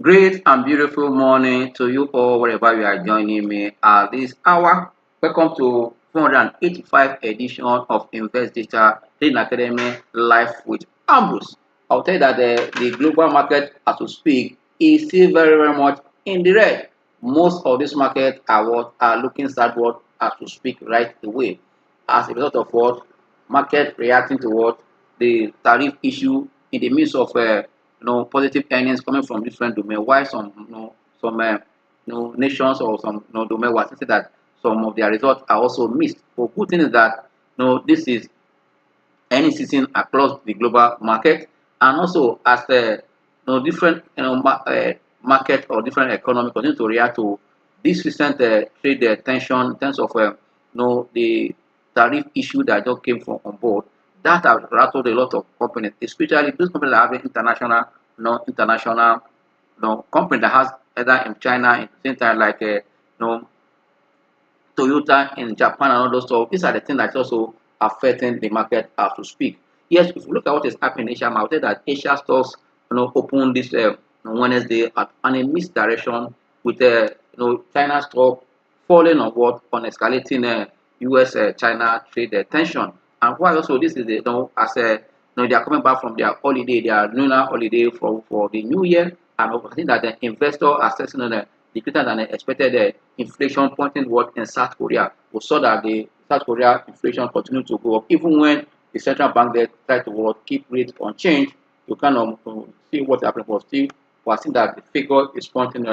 Great and beautiful morning to you all, wherever you are joining me at this hour. Welcome to 485 edition of InvestData Trading Academy Live with Ambrose. I'll tell you that the global market, as we speak, is still very much in the red. Most of this market are looking southward as we speak right away. As a result of what market reacting to what the tariff issue in the midst of positive earnings coming from different domain. While some nations or some domain was saying that some of their results are also missed. But good thing is that this is any season across the global market, and also as the different market or different economy continue to react to this recent trade tension in terms of the tariff issue that just came from on board. That has rattled a lot of companies, especially those companies that have international, international, company that has either in China at the same time like Toyota in Japan and all those stuff. These are the things that's also affecting the market as we speak. Yes, if you look at what is happening in Asia, I would say that Asia stocks opened this Wednesday on a misdirection with China stock falling on what on escalating US China trade tension. And why also this is as they are coming back from their holiday, their lunar holiday for the new year, and I think that the investor assessing the greater than expected inflation pointing what in South Korea. We saw that the South Korea inflation continued to go up even when the central bank there tried to keep rates unchanged to kind of see what happened. But still, we are seeing that the figure is pointing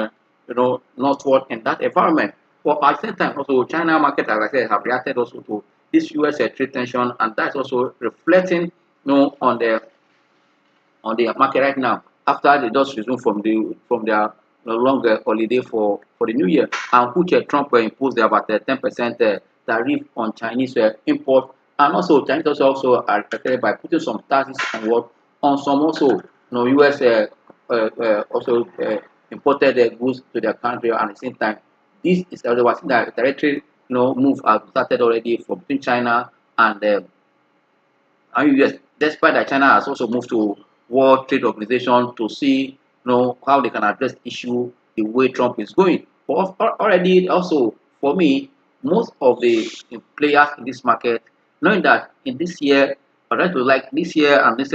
northward in that environment. But at the same time, also China market, as I said, have reacted also to this US trade tension, and that's also reflecting on the market right now after they just resume from their longer holiday for the new year, and which Trump imposed about 10% tariff on Chinese import, and also Chinese also are affected by putting some taxes on what on some also US also imported goods to their country, and at the same time this is I think that directory move has started already for between China and US, despite that China has also moved to World Trade Organization to see how they can address the issue the way Trump is going. But already also for me, most of the players in this market, knowing that in this year, I try to like this year and this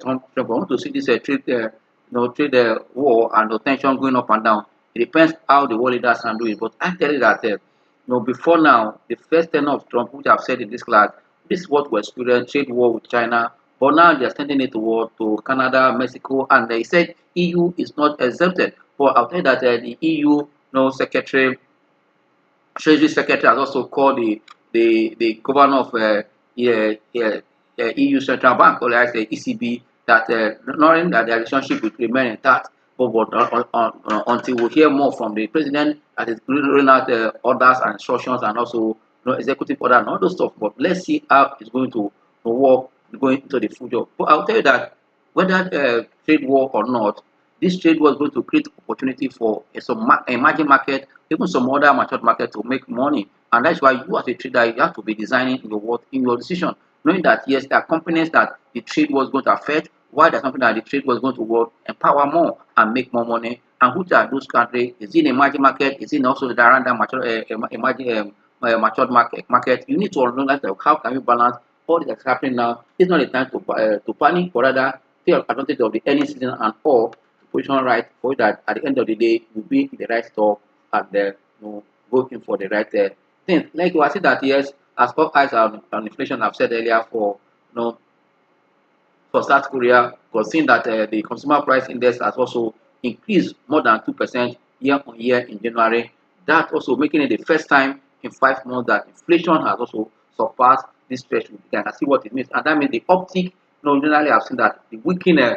Trump, I want to see this trade trade war and the tension going up and down. It depends how the world leaders handle it. But I tell you that before now, the first tenor of Trump, which I've said in this class, this is what we experienced trade war with China. But now they're sending it to Canada, Mexico, and they said EU is not exempted. But I'll tell you that the EU secretary, Treasury Secretary, has also called the governor of EU Central Bank, or like the ECB, that knowing that their relationship will remain intact, but until we hear more from the president that is rolling out orders and instructions and also executive order and all those stuff. But let's see how it's going to work going into the future. But I'll tell you that whether trade war or not, this trade war is going to create opportunity for some emerging market, even some other mature market to make money. And that's why you as a trader, you have to be designing in your work, in your decision, knowing that yes, there are companies that the trade was going to affect, while there's something that the trade was going to work, empower more and make more money. And which are those countries? Is it in emerging market? Is it also the random mature emerging matured market? You need to understand that how can you balance all that is happening now. It's not a time to panic, but rather take advantage of the earning season and all to position right for it that at the end of the day you'll be in the right store and working for the right thing. Like I said that yes, as all eyes on inflation, I've said earlier for South Korea, because seeing that the consumer price index has also increased more than 2% year on year in January. That also making it the first time in 5 months that inflation has also surpassed this threshold. You can see what it means, and that means the uptick. Generally, I've seen that the weakening,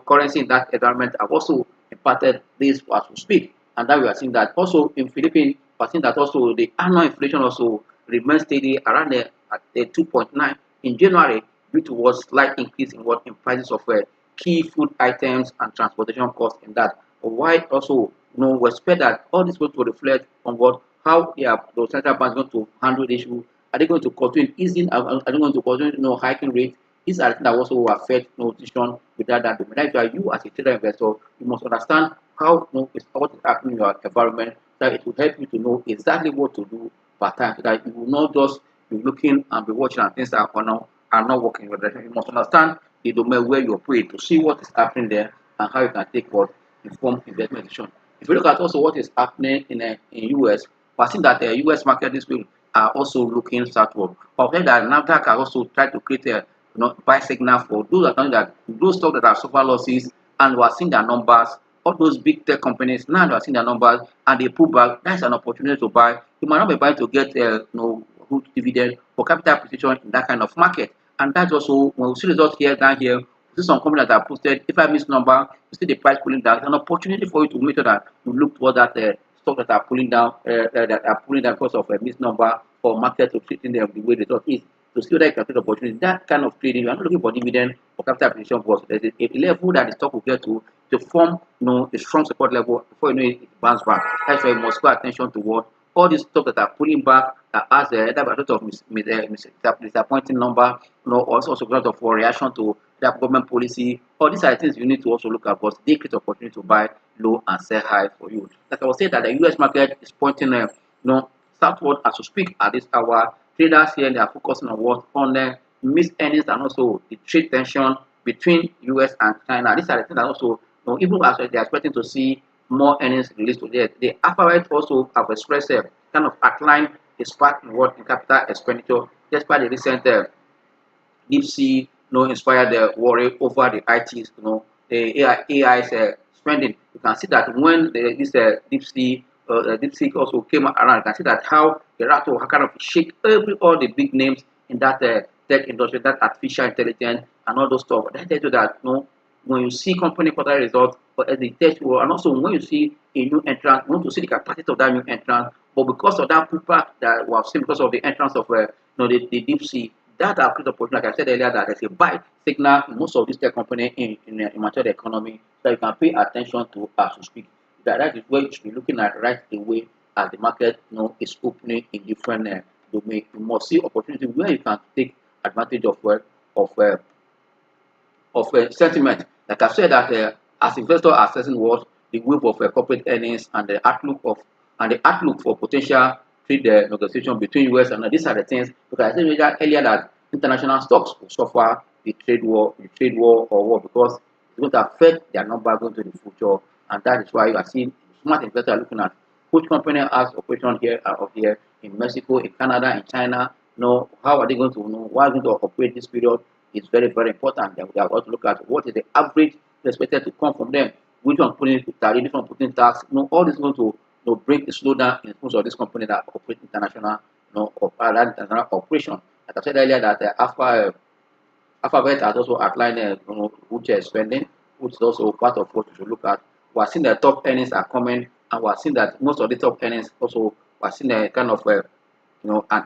currency in that environment have also impacted this as we speak, and that we are seeing that also in Philippines. We are seeing that also the annual inflation also remains steady around at 2.9 in January, due to what slight increase in what in prices of key food items and transportation costs in that. Why also we expect that all this going to reflect on what how the central bank is going to handle the issue. Are they going to continue easing? Are they going to continue hiking rates? These are things that also will affect decision without that. That's why you as a trader investor, you must understand how what is happening in your environment, that it will help you to know exactly what to do per time, so that you will not just be looking and be watching and things that are not working in your direction. You must understand the domain where you operate to see what is happening there and how you can take what informed investment decision. If you look at also what is happening in US, we're seeing that the US market this week are also looking southward. But then that NAFDAC has also tried to create a buy signal for those stocks that have suffered losses, and we are seeing their numbers. All those big tech companies now they are seeing their numbers and they pull back. That's an opportunity to buy. You might not be buying to get good dividend for capital appreciation in that kind of market. And that's also when we see results here down here, we see some companies that are posted. If I miss number, you see the price pulling down. It's an opportunity for you to make sure that you look toward that stock that are pulling down because of a missed number or market to treating them the way they thought is to see whether you can take opportunity. That kind of trading, you are not looking for dividend or capital appreciation, but there's a level that the stock will get to form a strong support level before you know it bounce back. That's why you must pay attention to what all these stocks that are pulling back that has either a lot of disappointing number, or also because of reaction to that government policy. All these are things you need to also look at, but they create opportunity to buy low and sell high for you. Like I was saying that the US market is pointing southward as we speak at this hour. Traders here they are focusing on what on the missed earnings and also the trade tension between US and China. These are the things that also even as they are expecting to see more earnings released today. The alphabet also have expressed kind of outlined a spark in what in capital expenditure despite the recent deep sea inspired worry over the ITs, the AI's spending. You can see that when this deep sea also came around, you can see that how the rattle kind of shake all the big names in that tech industry, that artificial intelligence and all those stuff. That tells you that when you see company quarterly results, but as they test you, and also when you see a new entrant, you want to see the capacity of that new entrant. But because of that pullback that we have seen because of the entrance of the deep sea, that have created opportunity. Like I said earlier, that there's a buy signal in most of these tech companies in mature economy that you can pay attention to as you speak. That is where you should be looking at right away as the market is opening in different domains. You must see opportunity where you can take advantage of of sentiment. Like I said that as investors are assessing what the wave of corporate earnings and the outlook for potential trade negotiation between US and these are the things because I said earlier that international stocks will suffer the trade war or war because it's going to affect their number going to the future, and that is why you are seeing smart investors are looking at which company has operation here or here in Mexico, in Canada, in China. How are they going to why are they going to operate this period? Is very, very important. That we have got to look at what is the average expected to come from them, which one putting tariff, which one putting tax. All this is going to bring a slowdown in most of these companies that operate international, international operation. Like I said earlier, that Alphabet has also outlined which is spending, which is also part of what you should look at. We are seeing the top earnings are coming, and we are seeing that most of the top earnings also we are seeing a kind of an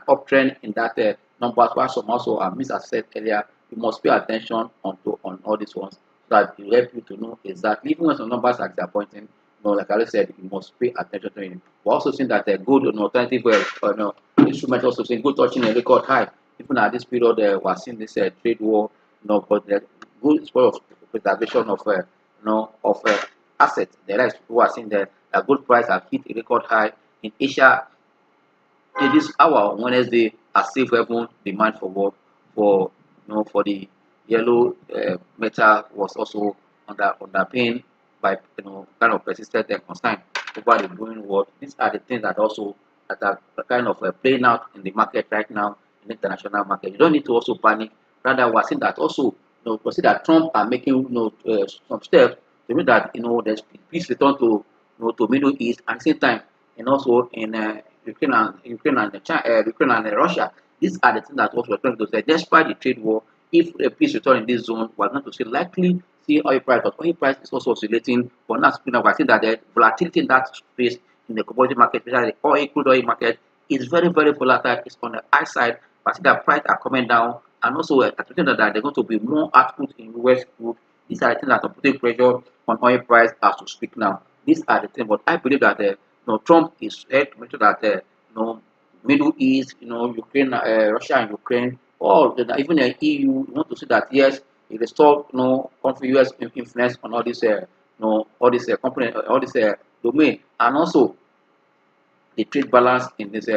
uptrend in that numbers, while some also are missed as said earlier. You must pay attention on all these ones so that it will help you to know exactly. Even when some numbers are disappointing, like I said, you must pay attention to it. We're also seeing that gold and alternative instrument also seeing gold touching a record high. Even at this period, we're seeing this trade war, but the gold is part of preservation of assets. The rest people are seeing that gold price have hit a record high in Asia. In this hour on Wednesday, as safe haven demand for what for the yellow metal was also underpinned by kind of persistent concern over the growing world. These are the things that are kind of playing out in the market right now in the international market. You don't need to also panic. Rather, we're seeing that also we see that Trump are making some steps to mean that there's peace return to to Middle East at the same time, and also in Ukraine and Russia. These are the things that also we're trying to say. Despite the trade war, if a peace return in this zone, we're going to see oil price. But oil price is also oscillating. But now speaking of, I think that the volatility in that space in the commodity market, especially the crude oil market, is very, very volatile. It's on the high side. But I think that price are coming down, and also I think that there's going to be more output in US crude. These are the things that are putting pressure on oil price as we speak now. These are the things. But I believe that Trump is here to make sure that Middle East, Ukraine, Russia and Ukraine, even the EU, want to see that yes, it restore country US influence on all these all this company, all this domain, and also the trade balance in this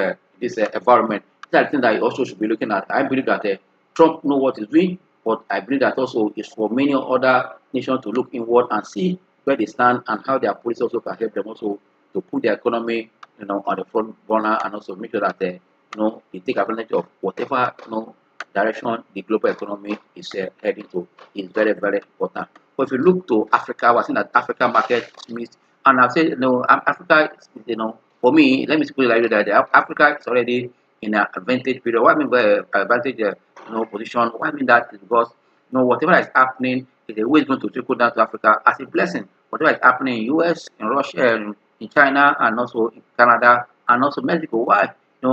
environment. These are the things that you also should be looking at. I believe that Trump know what he's doing, but I believe that also is for many other nations to look inward and see where they stand and how their policy also can help them also to put their economy, on the front burner, and also make sure that they take advantage of whatever direction the global economy is heading to. Is very very important. But if you look to Africa, we're seeing that Africa market is mixed, and I've said Africa, for me, let me put it like that. Africa is already in an advantage period. What I mean by advantage, position. What I mean that is because whatever is happening is always going to trickle down to Africa as a blessing. Whatever is happening in US, in Russia, in China, and also in Canada, and also Mexico. Why?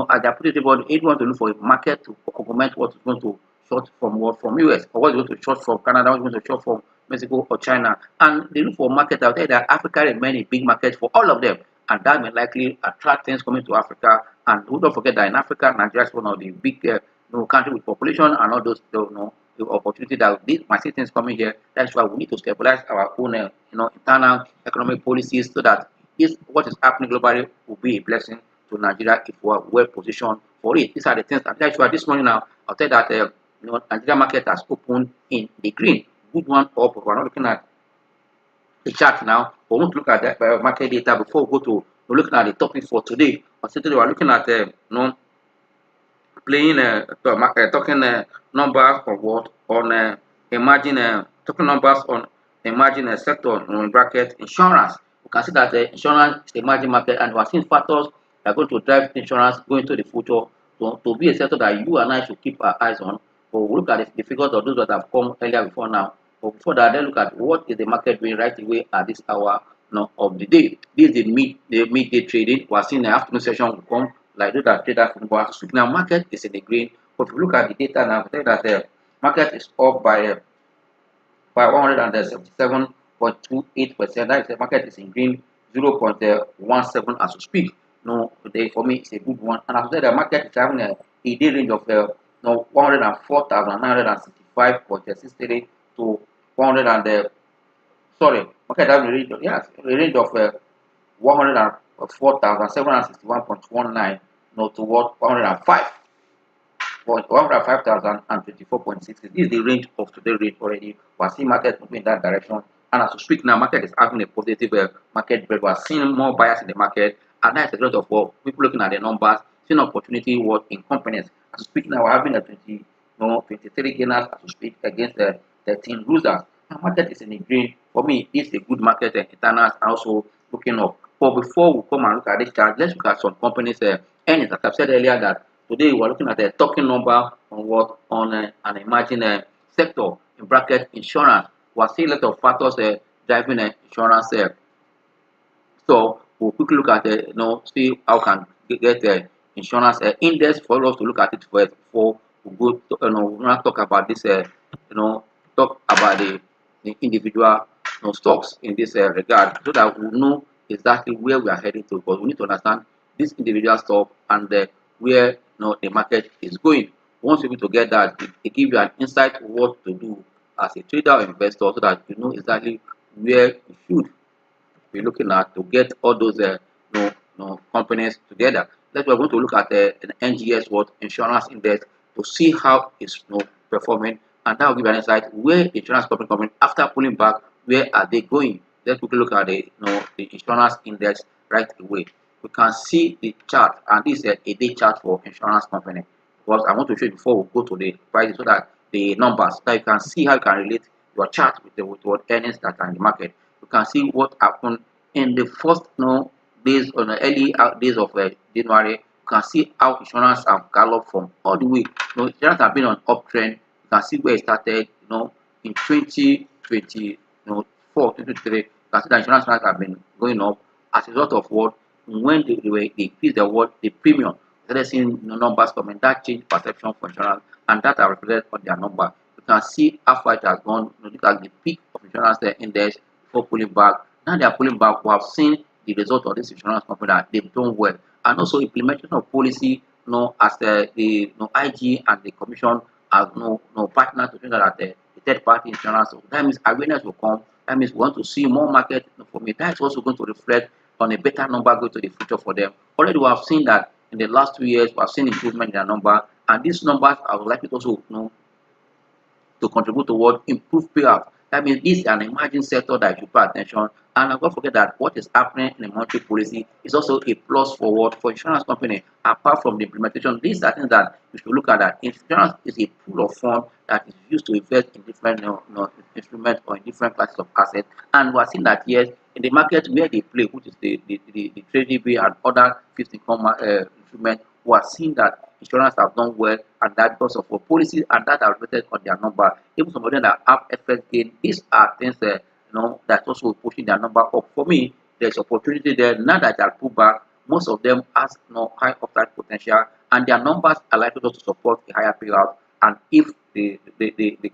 As they put it, they want to look for a market to augment what is going to short from US, or what is going to short from Canada, what is going to short from Mexico or China, and they look for a market out there that Africa remains a big market for all of them, and that may likely attract things coming to Africa. And don't forget that in Africa, Nigeria is one of the big country with population and all those the opportunity that these might see things coming here. That's why we need to stabilize our own internal economic policies so that if what is happening globally will be a blessing to Nigeria if we are well positioned for it. These are the things. And that's why this morning now I'll tell you that Nigeria market has opened in the green. Good one up. We're not looking at the chart now. We want to look at that market data before we go to we're looking at the topic for today. But today we're looking at playing talking numbers on what on emerging talking numbers on emerging sector in bracket insurance. We can see that insurance is the emerging market, and we are seeing factors that are going to drive insurance going into the future to be a sector that you and I should keep our eyes on. But we look at the figures of those that have come earlier before now. But before that, then look at what is the market doing right away at this hour of the day. This is the midday trading. We are seeing the afternoon session will come like those that trade that but now market is in the green. But if you look at the data now, we tell that the market is up by 177.28%. That is the market is in green 0.17 as we speak. Today for me it's a good one. And as I said, the market is having a day range of 104,965.63 to 100 and market having a range of a 104,761.19 to what 105. 105,024.60. This is the range of today's rate already. We are seeing market moving in that direction. And as we speak now, market is having a positive market break. We are seeing more buyers in the market. And that's a lot of what people looking at the numbers, seeing opportunity what in companies. As we speak now, we're having a 23 gainers as we speak against the 13 losers. The market is in the green. For me, it's a good market internals and also looking up. But before we come and look at this chart, let's look at some companies' earnings. As I've said earlier, that today we're looking at a talking number on an emerging sector in bracket insurance. We're seeing a lot of factors driving insurance. So we'll quickly look at see how can get the insurance index for us to look at it first before we go to, we want to talk about this talk about the individual stocks in this regard, so that we know exactly where we are heading to, because we need to understand this individual stock and where the market is going. Once you're able to get that, it gives you an insight of what to do as a trader or investor, so that you know exactly where you should be looking at to get all those companies together. That's why we're going to look at an NGS insurance index to see how it's performing, and that will give an insight where the insurance company coming after pulling back, where are they going. Let's quickly look at the insurance index right away. We can see the chart, and this is a day chart for insurance company, because I want to show you before we go to the prices, so that the numbers, so that you can see how you can relate your chart with what earnings that are in the market. You can see what happened in the first days on the early days of January. You can see how insurance have galloped from all the way. Insurance have been on uptrend. You can see where it started. In 2024, 2023. You can see that insurance have been going up as a result of what when they increased the premium. Started seeing numbers coming. That changed perception for insurance, and that are reflected on their number. You can see how far it has gone. Look at the peak of insurance index before pulling back. Now they are pulling back. We have seen the result of this insurance company that they've done well, and also implementation of policy. As the IG and the commission as partners to think that the third party insurance. So that means awareness will come That means we want to see more market. For me, that is also going to reflect on a better number going to the future for them. Already we have seen that in the last 2 years, we have seen improvement in their number, and these numbers are likely to also to contribute toward improved payout. That means this is an emerging sector that you should pay attention. And don't forget that what is happening in the monetary policy is also a plus forward for insurance company. Apart from the implementation, these are things that you should look at. That insurance is a pool of funds that is used to invest in different instruments or in different classes of assets. And we are seeing that yes, in the market where they play, which is the trading bill and other fixed income instruments, we are seeing that insurance have done well, and that because of our policies and that are related on their number. Even some of them that have FX gain, these are things that that's also pushing their number up. For me, there's opportunity there. Now that they are pulled back, most of them has high upside potential, and their numbers are likely to support a higher payout. And if the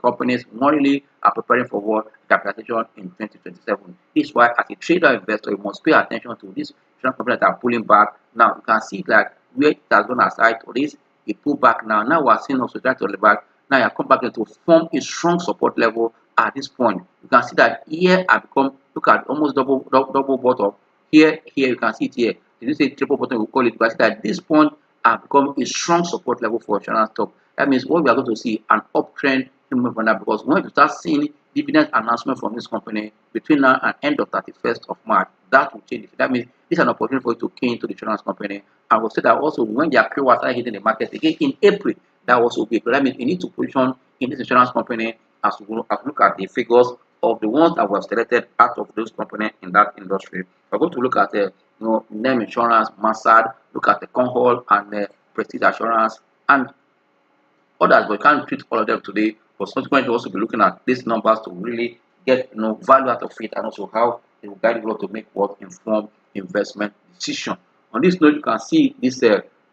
companies morally are preparing for what capitalization in 2027, this is why as a trader investor you must pay attention to these insurance companies that are pulling back. Now you can see that where it has gone aside to this, it pull back now. Now we are seeing also trying to back. Now you come back to form a strong support level at this point. You can see that here I become look at almost double bottom. Here you can see it here. Did you say triple bottom? We call it, but at this point I become a strong support level for insurance stock. That means what we are going to see an uptrend because when you start seeing dividend announcement from this company between now and end of 31st of March, that will change. That means it's an opportunity for you to key into the insurance company. I will say that also when their QA start hitting the market again in April, that will also be. But that means you need to position in this insurance company as we look at the figures of the ones that were selected out of those companies in that industry. We're going to look at name insurance, Massad, look at the Conhol and Prestige Assurance and others, but you can't treat all of them today. But subsequently, also be looking at these numbers to really get value out of it, and also how it will guide you to make what informed investment decision. On this note, you can see these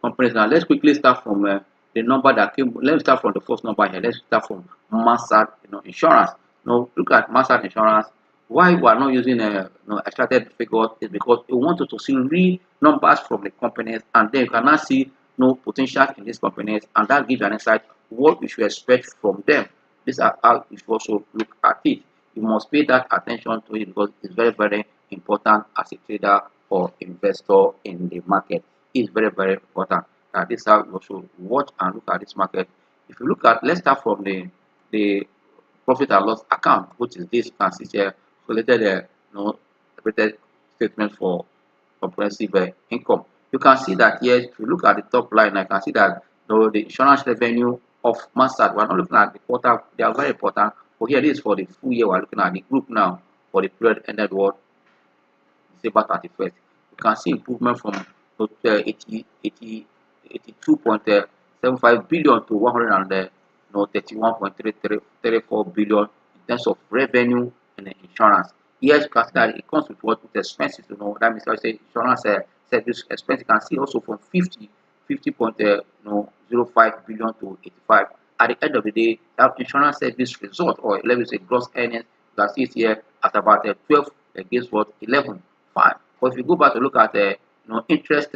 companies. Now, let's quickly start from the number that came. Let's start from the first number here. Let's start from Massad, insurance. Now, look at Massad Insurance. Why we are not using extracted figures is because we wanted to see real numbers from the companies, and then you can now see potential in these companies, and that gives an insight what we should expect from them. These are how you should also look at it. You must pay that attention to it because it's very, very important as a trader or investor in the market. It's very, very important. This is how you also watch and look at this market. If you look at, let's start from the profit and loss account, which is this. You can see here related separated statement for comprehensive income. You can see that here, if you look at the top line, I can see that the insurance revenue of Massad, we're not looking at the quarter, they are very important. But here this is for the full year, we're looking at the group now for the period ended what December 31st. You can see improvement from 82.75 billion to 131.34 billion in terms of revenue and insurance. Yes, you can see that it comes with what with expenses. That means I say insurance service expense. You can see also from 50.05 billion to 85. At the end of the day, that insurance service result, or let me say gross earnings, you can see it here at about 12 against what 11. Fine. But if you go back to look at interest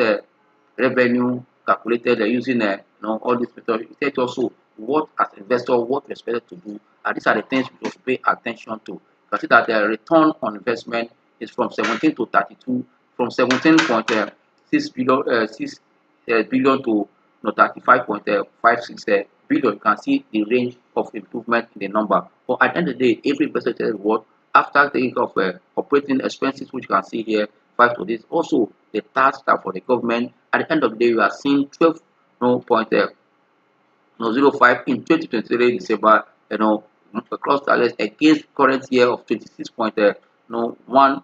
revenue calculated using all these methods, it tells also what as investor what we expected to do, and these are the things we must pay attention to. You can see that the return on investment is from 17 to 32, from 17.6 billion to 35.56 billion. You can see the range of improvement in the number. But at the end of the day, every investor tells what after taking off operating expenses, which you can see here, 5 to this. Also, the tax for the government. At the end of the day, we are seeing 12.05 in 2023 December. Across the list against current year of 26.19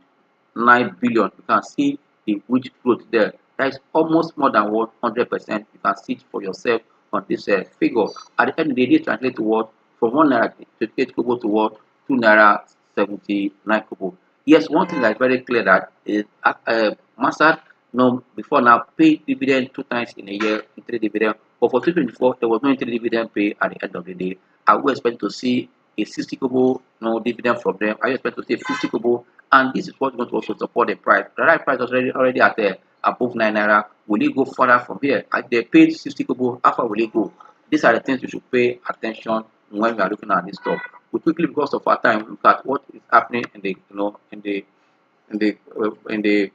billion. You can see the which growth there. That is almost more than 100%. You can see it for yourself on this figure. At the end of the day, translate to what from 1 naira 28 kobo to what 2 naira 79 kobo. Yes, one thing that is very clear that is Massad before now paid dividend 2 times in a year, interim dividend. But for 2024, there was no interim dividend pay at the end of the day. I would expect to see a 60 kobo dividend from them. I expect to see a 50 kobo, and this is what's going to also support the price. The right price is already at above 9 naira. Will it go further from here? They paid 60 kobo. How far will it go? These are the things you should pay attention when we are looking at this stock. We quickly, because of our time, look at what is happening in the in the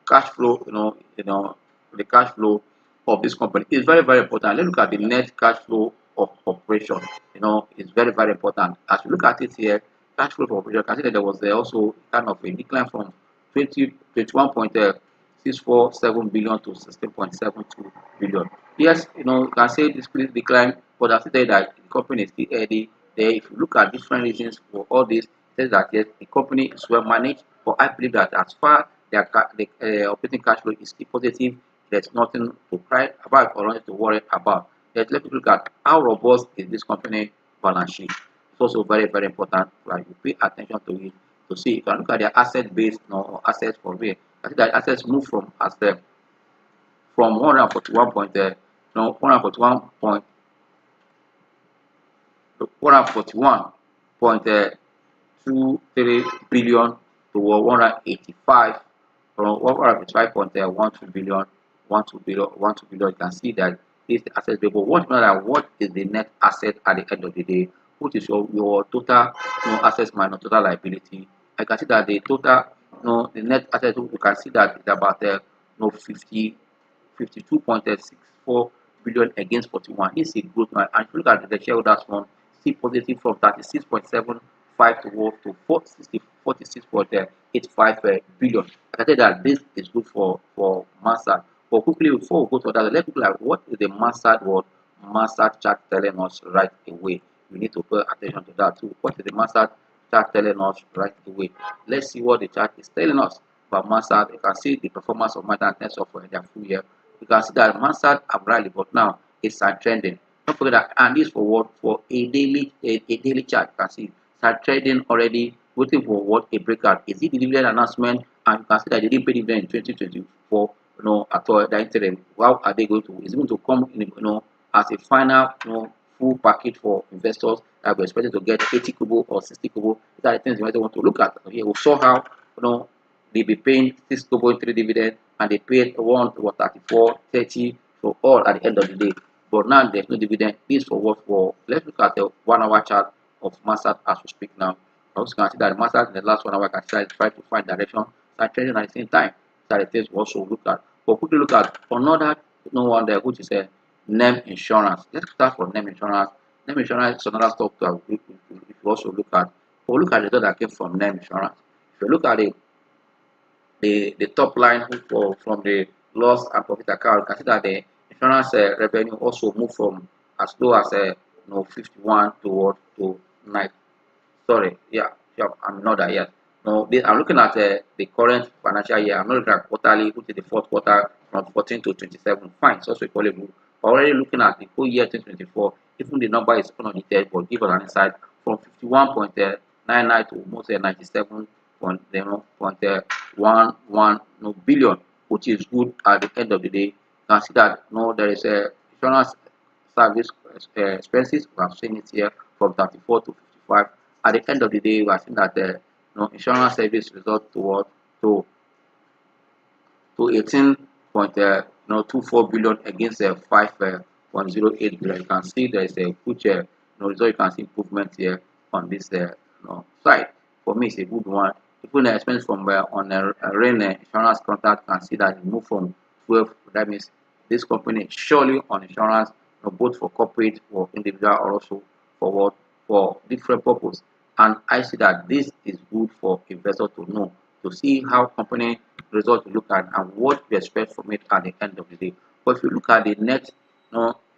cash flow, the cash flow of this company is very, very important. Let's look at the net cash flow of operation. It's very, very important. As you look at it here, cash flow of operation, you can see that there was also kind of a decline from 21.647 billion to 16.72 billion. Yes, you can say this decline, but I say that the company is still healthy. There, if you look at different reasons for all this, it says that yes, the company is well managed. But I believe that as far the operating cash flow is still positive, there's nothing to cry about or nothing to worry about. Let's look at how robust is this company balance sheet. It's also very, very important that you pay attention to it to see. You can look at their asset base, or assets for real. I think that assets move from asset from 141 point, 141.23 billion to 185 from 185.12 billion, 12 billion, 12 billion. You can see that this is the asset base. But what is the net asset at the end of the day? What is your total assets minus total liability? I can see that the total the net asset, you can see that it's about 52.64 billion against 41. This is a growth now. And if you look at the shareholders fund, see positive from 36.75 to 46.85 billion. I can say that this is good for Mansard. But quickly, before we go to that, let's look at what is the Mansard chart telling us right away. We need to pay attention to that too. What is the Mansard chart telling us right away? Let's see what the chart is telling us about Mansard. You can see the performance of Mansard in terms of their full year. You can see that Mansard have rallied, but now it's trending. Don't forget that, and this for what? For a daily chart. You can see start trading already, waiting for what? A breakout. Is it the dividend announcement? And you can see that they didn't pay dividend in 2024. At all the interim. How are they going to? Is it going to come in? As a final, full package for investors that were expected to get 80 kobo or 60 kobo. These are the things you might want to look at. Here we saw how they be paying 6 kobo in 3 dividend, and they paid 34, 30 for all at the end of the day. But now there's no dividend. This for what? For let's look at the 1 hour chart of Mansard as we speak now. Also can see that Mansard in the last 1 hour can try to find direction, start trading at the same time. That the things we also look at. But quickly look at another one there, which is a name insurance. Let's start for name insurance. Name insurance is another stock that if you also look at. But look at the result that came from name insurance. If you look at the top line from the loss and profit account, you can see that the insurance revenue also moved from as low as 51 to 9. Sorry, I'm not there yet. No, I'm looking at the current financial year. I'm not looking at quarterly, which is the fourth quarter from 14 to 27. Fine, it's also equally good. Already looking at the full year 2024, even the number is unaudited, but give us an insight from 51.99 to almost 97.11 billion, which is good at the end of the day. You can see that there is a insurance service expenses. We have seen it here from 34 to 55. At the end of the day, we are seeing that insurance service result to 18.24 billion against 5.08 billion. You can see there is a good result. You can see improvement here on this side. For me, it's a good one. Even the expense from on a rain insurance contract, can see that it moved from 12. That means this company is surely on insurance, both for corporate, for individual, or also for different purpose. And I see that this is good for investors to know, to see how company results to look at and what we expect from it at the end of the day. But if you look at the net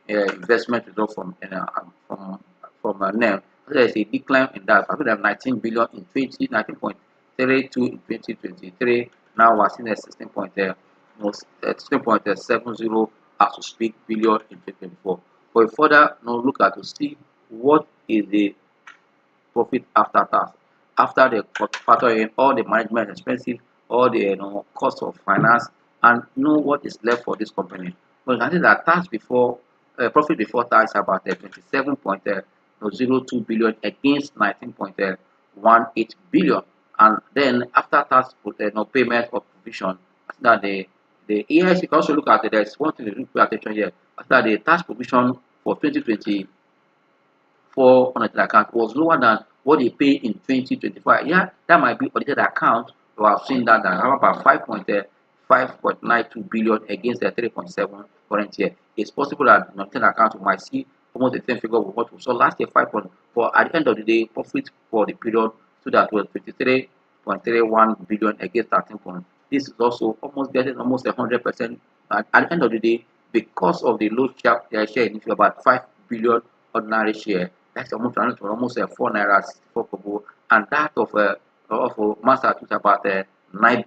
investment result from NEM, there is a decline in that. I think have 19 billion in 19.32 in 2023. Now we're seeing a 16.70 as we speak billion in 2024. But further look at to see what is the profit after tax, after the factor in all the management expenses, all the cost of finance, and know what is left for this company. But you can see that profit before tax about 27.02 billion against 19.18 billion, and then after tax payment of provision, that the EIS, you can also look at it. There's one thing to pay attention here. After the tax provision for 2020. 400 account was lower than what they pay in 2025. Yeah, that might be audited account. We have seen that about 5.92 billion against the 3.7 current year. It's possible that audited account we might see almost the same figure with what we saw last year, 5 point. For at the end of the day, profit for the period stood at 23.31 billion against 13 point. This is also almost getting almost 100%. At the end of the day, because of the low share in issue, about 5 billion ordinary share, that's almost almost 4 naira 64 kobo, and that of Master is about 9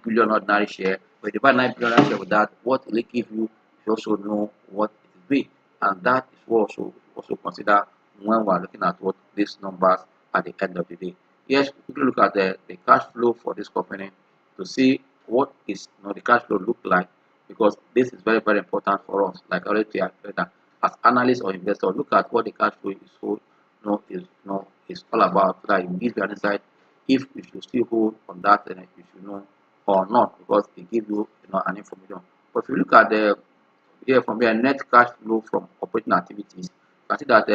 billion ordinary share. When you buy 9 billion ordinary share with that, what will it give you? You also know what it will be, and that is what also consider when we are looking at what these numbers at the end of the day. Yes, we look at the cash flow for this company to see what is the cash flow look like, because this is very, very important for us. Like I already said, that as analysts or investors, look at what the cash flow is so is all about, so that it gives you an insight if you should still hold on that and you should know or not, because it gives you, an information. But if you look at the here from here net cash flow from operating activities, you can see that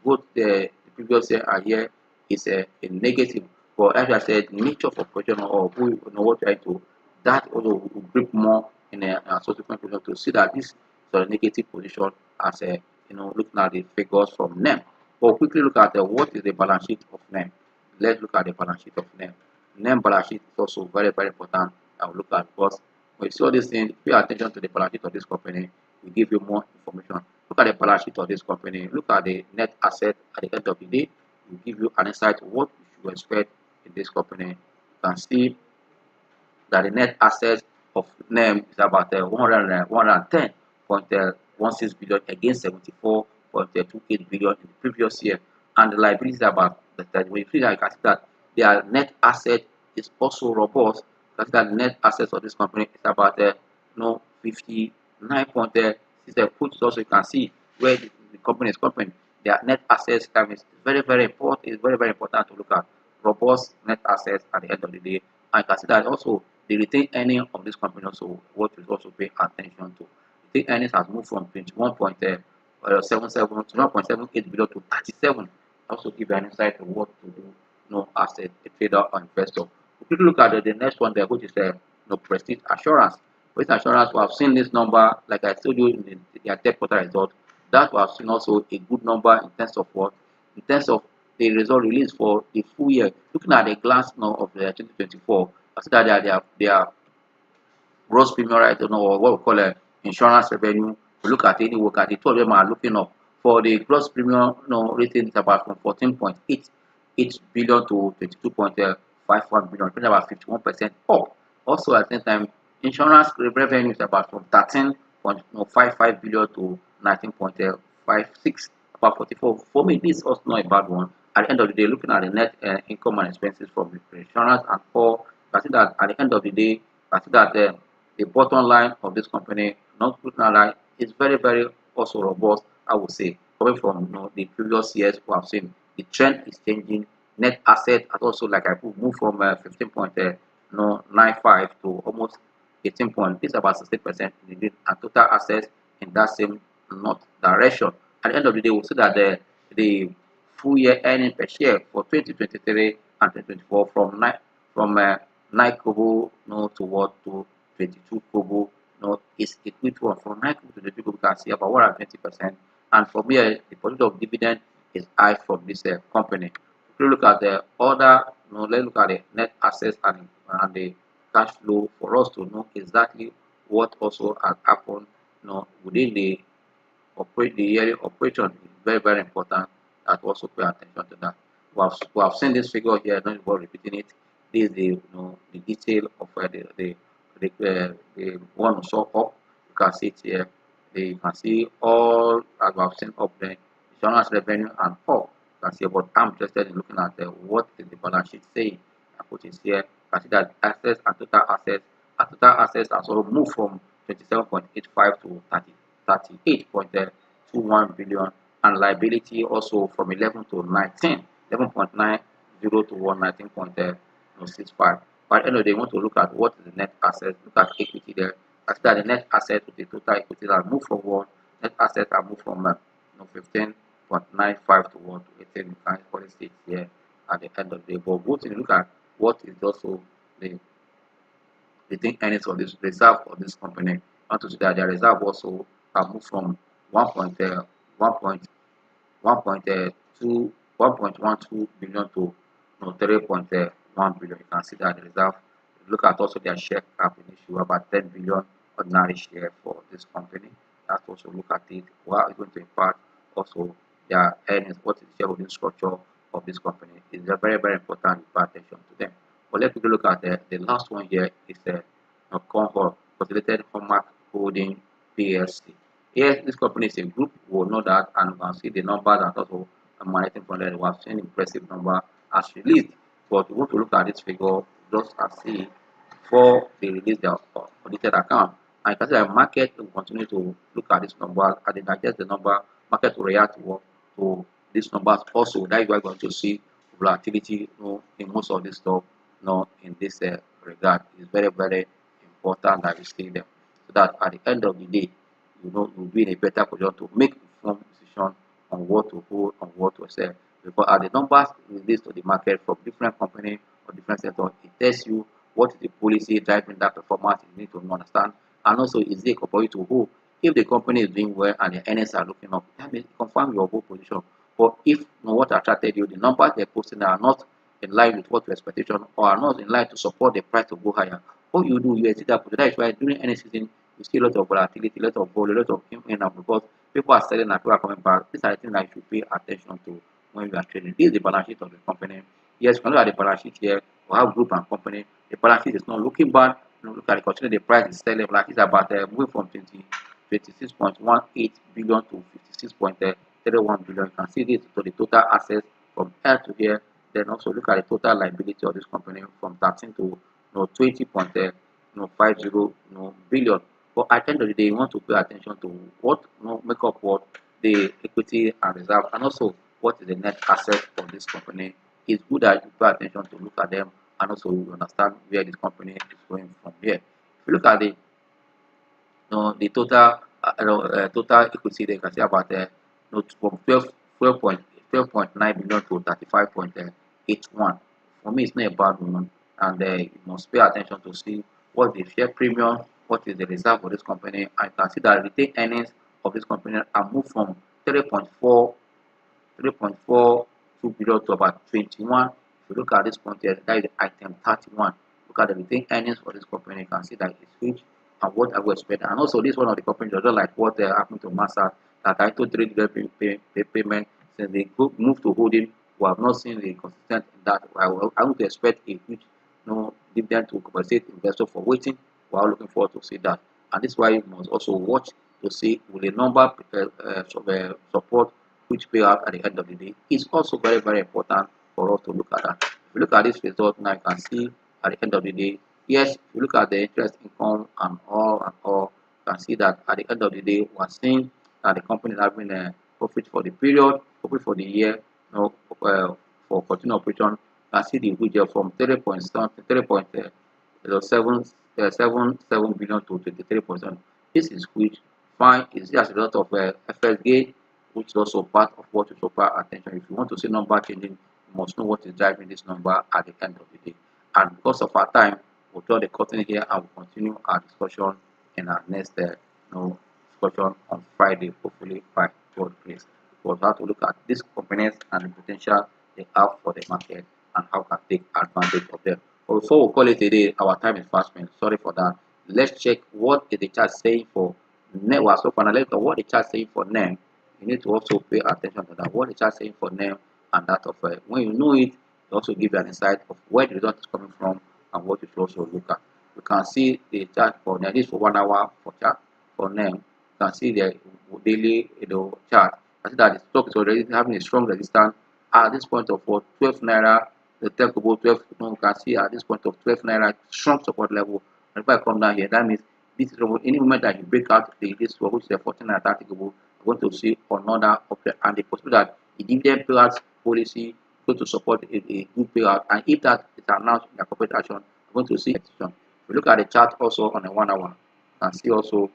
both the previous year and here is a negative. But as I said, nature of operation, or who what trying to, that also will grip more in a subsequent period to see that this is a negative position as a looking at the figures from NEM. But quickly look at what is the balance sheet of NEM. Let's look at the balance sheet of NEM. NEM balance sheet is also very, very important. I will look at, because when you see all these things, pay attention to the balance sheet of this company, will give you more information. Look at the balance sheet of this company, look at the net asset at the end of the day, will give you an insight of what you should expect in this company. You can see that the net assets of NEM is about 110.16 billion against 74.28 billion in the previous year, and the liabilities are about that. When you see that, you can see that their net asset is also robust. You can see that the net assets of this company is about 59.6, which also you can see where the company is comparing. Their net assets is very, very important. It's very, very important to look at robust net assets at the end of the day. And you can see that also the retained earning of this company also what you also pay attention to. Retained earnings has moved from 21.77 to 0.78 billion to 37. Also give you an insight of what to do, as a trader or investor. If you look at the next one there, which is Prestige Assurance. Prestige Assurance, we have seen this number, like I told you in their third quarter result. That we have seen also a good number in terms of what, in terms of the result released for the full year. Looking at the glance now of the 2024, I see that their gross premium, right, or what we call insurance revenue. We look at any work, at the two of them are looking up. For the gross premium, rating is about from 14.88 billion to 22.51 billion, which is about 51% up. Also at the same time, insurance revenue is about from 13.55 billion to 19.56, about 44. For me, this is also not a bad one. At the end of the day, looking at the net income and expenses from the insurance and all, I see that at the end of the day, I see that the bottom line of this company, not looking at line, is very, very also robust, I would say. Coming from the previous years, we have seen the trend is changing. Net asset has also, like I could move from 15.95 to almost 18 point. This is about 60% and total assets in that same not direction. At the end of the day, we'll see that the full year earning per share for 2023 and 2024 from 9 kobo to what to 22 kobo is equal to from 9 kobo to 22 kobo. You can see about 120%. And from here, the percentage of dividend is high from this company. If you look at the other, let's look at the net assets and the cash flow for us to know exactly what also has happened within the yearly operation. Is very, very important that also pay attention to that. We have seen this figure here, not about repeating it. This is the detail of the one we saw up. You can see it here. You can see all as we have seen up there, insurance revenue and all. You can see, but I'm interested in looking at what is the balance sheet saying. I put it here. You can see that assets and total assets. And total assets has also moved from 27.85 to 38.21 billion, and liability also from 11 to 19, 11.90 to 119.65. But at the end of the day, you want to look at what is the net asset, look at equity there. After that, the net asset with the total equity that move from one, net asset that move from 15 0.95 to 1 to 18. You can equally see it here at the end of the day. But what if you look at what is also the retained earnings of this reserve of this company, not to say that their reserve also have moved from 1.2 1.12 billion to 3.1 billion. You can see that the reserve. Look at also their share cap in issue about 10 billion ordinary share for this company. Let's also look at it. What is going to impact also their earnings, what is the shareholding structure of this company. It's very, very important to pay attention to them. But let's take a look at the last one here is Concord Consolidated Hallmark Holding PLC. Yes, this company is a group. We will know that, and we can see the numbers and also emanating from there. We have seen impressive number as released. But we want to look at this figure just as see before they release their audited account. And you can see that market will continue to look at this number and they digest the number. Market will react to these numbers also. That is why we're going to see volatility, in most of this stuff, in this regard. It's very, very important that we see them, so that at the end of the day, you'll be in a better position to make informed decision on what to hold and what to sell. Because at the numbers released to the market from different companies or different sectors, it tells you what is the policy driving that performance. You need to understand, and also is it for you to hold. If the company is doing well and the earnings are looking up, that means confirm your whole position. But if what attracted you, the numbers they're posting are not in line with what your expectation or are not in line to support the price to go higher, what you do, you exit that position. That is why during any season you see a lot of volatility, a lot of volume, a lot of in and out, because people are selling and people are coming back. These are the things that you should pay attention to when you are trading. This is the balance sheet of the company. Yes, you can look at the balance sheet here. We have group and company. The balance sheet is not looking bad. Look at the continue, the price is selling. Like it's about moving from 26.18 billion to 56.31 billion. You can see this to the total assets from here to here. Then also look at the total liability of this company from 13 to 20.50 billion. But at the end of the day, you want to pay attention to what make up what the equity and reserve, and also what is the net asset of this company. It's good that you pay attention to look at them, and also you understand where this company is going from here. If you look at the total total equity, they can see about from 12.9 billion to 35.81. For me, it's not a bad one, and you must pay attention to see what the share premium, what is the reserve of this company. I can see that retained earnings of this company are moved from 3.42 billion to about 21. If you look at this point here, that is item 31. Look at the retained earnings for this company. You can see that it's huge and what I would expect. And also, this one of the companies doesn't like what happened to Massa, that I told 3 payment since they moved to holding. We have not seen the consistent in that. I would expect a huge dividend to compensate investors for waiting. We are looking forward to see that. And this is why you must also watch to see will the number support which payout at the end of the day. It's also very, very important for us to look at that. If you look at this result now, you can see at the end of the day, yes, if you look at the interest income and all, you can see that at the end of the day, we are seeing that the company is having a profit for the period, profit for the year, for continued operation. You can see the widget from 3.77 billion to 23%. This is huge. Fine, it's just a lot of FS gain, which is also part of what you should pay attention. If you want to see number changing, you must know what is driving this number at the end of the day. And because of our time, we'll draw the curtain here and we'll continue our discussion in our next discussion on Friday, hopefully by God grace. We'll have to look at these companies and the potential they have for the market and how can take advantage of them. But before we call it a day, our time is fast spent. Sorry for that. Let's check what is the chart saying for NEM. So finally, what the chart saying for NEM. You need to also pay attention to that. What the chart saying for NEM and that of when you know it, it also give you an insight of where the result is coming from and what you should also look at. You can see the chart for NEM. This for 1 hour for chart for NEM. You can see the daily chart. I see that the stock is already having a strong resistance at this point of 12 naira. The tech about 12. You can see at this point of 12 naira strong support level. And if I come down here, that means this is any moment that you break out this which is a 14 naira tactical, you're going to see another uptrend, and the possibility that the dividend payout policy going to support a good payout, and if that is announced in the corporate action, you're going to see action. If you look at the chart also on a 1 hour, you can see also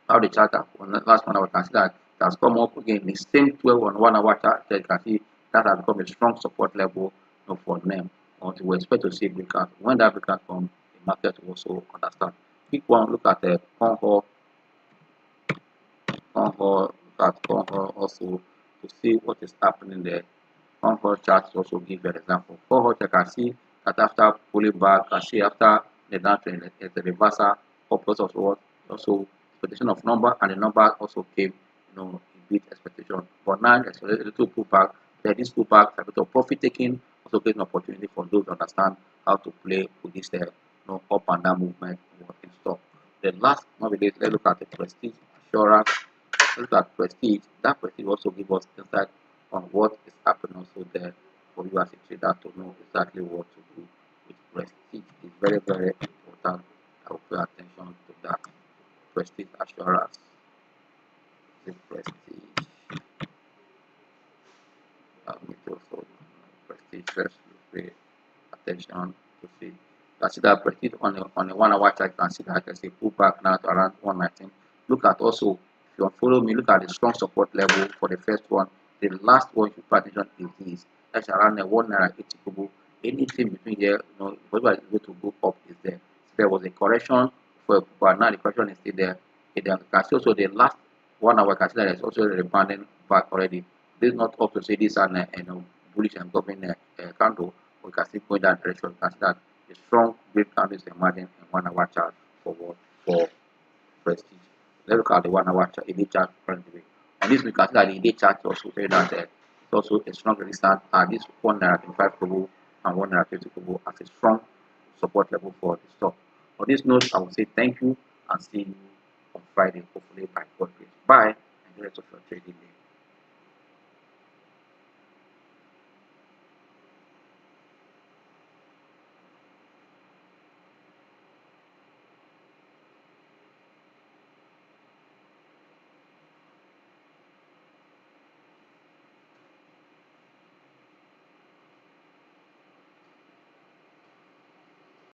how the chart on the last 1 hour, you can see that has come up again the same 12 on 1 hour chart. You can see that has become a strong support level, for them. We expect to see breakout. When that breakout comes, the market will also understand. Quick one, look at the Concord, look at Concord also to see what is happening there. Concord charts also give an example. Concord, you can see that after pulling back, you can see after the downtrend, there's a reversal purpose of what also expectation of number, and the number also came, it beat expectation. But now there's a little pullback. There is pullback, a bit of profit taking, also create an opportunity for those to understand how to play with this up and down movement in stock. The last one, let's look at the prestige assurance. Look at prestige. That prestige also gives us insight on what is happening also there for you as a trader to know exactly what to do with prestige. It's very, very important. I will pay attention to that. Prestige assurance. The prestige. Need to also prestige first. Pay attention to see. Consider prestige on a 1 hour chart. You can see that I can see pullback now to around 119. Look at also, if you follow me, look at the strong support level for the first one. The last one you pay attention is this. That's around the 1 naira 80 kobo. Anything between here, whatever is going to go up is there. So there was a correction for a pullback. Now the correction is still there. You can see also the last 1 hour. Consider there's also a rebounding back already. This is not up to say this and bullish and government candle. We can still go in that direction. You can see that a strong great candle is emerging in 1 hour chart for prestige. Let's look at the 1 hour chart, a day chart currently. On this, we can see that the day chart also say that it's also a strong resistance at this 1 naira 25 kobo and 1 naira 50 kobo as a strong support level for the stock. On this note, I will say thank you and see you on Friday, hopefully by God grace. Bye and the rest of your trading day.